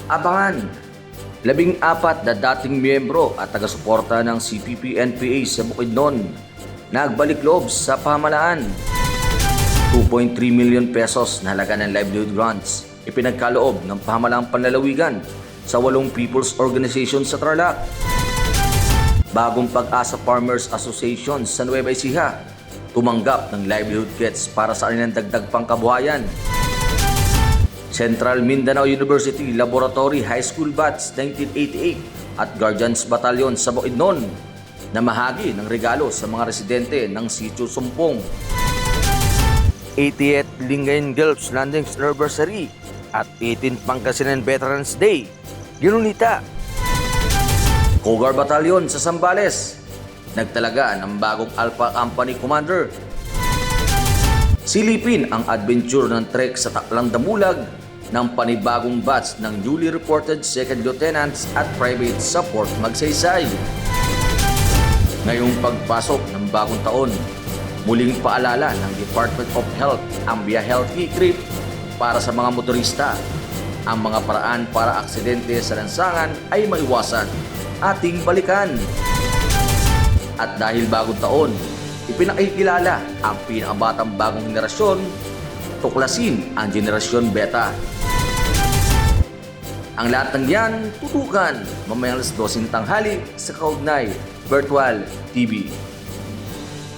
Abangan, 14 na dating miyembro at taga-suporta ng CPP-NPA sa Bukidnon nagbalik loob sa pamahalaan. 2.3 million pesos na halaga ng livelihood grants ipinagkaloob ng pamahalaang panlalawigan sa 8 people's organization sa Tarlac. Bagong Pag-asa Farmers Association sa Nueva Ecija tumanggap ng livelihood kits para sa kanilang dagdag pangkabuhayan. Central Mindanao University Laboratory High School Batch 1988 at Guardians Battalion sa Bukidnon na mahagi ng regalo sa mga residente ng Sitio Sumpong. 88th Lingayen Girls Landing Anniversary at 18th Pangasinan Veterans Day, ginunita. Cougar Battalion sa Zambales nagtalaga ng bagong Alpha Company Commander. Silipin ang adventure ng trek sa Taklang Damulag ng panibagong batch ng newly reported second lieutenants at private sa Port Magsaysay. Ngayong pagpasok ng bagong taon, muling paalala ng Department of Health ang Via Health E-Trip para sa mga motorista. Ang mga paraan para aksidente sa lansangan ay maiwasan, ating balikan. At dahil bagong taon, ipinakikilala ang pinakabatang bagong henerasyon, tuklasin ang Generasyon Beta. Ang lahat ng yan, tutukan mamayang alas 12 ng tanghali sa Kaugnay Virtual TV.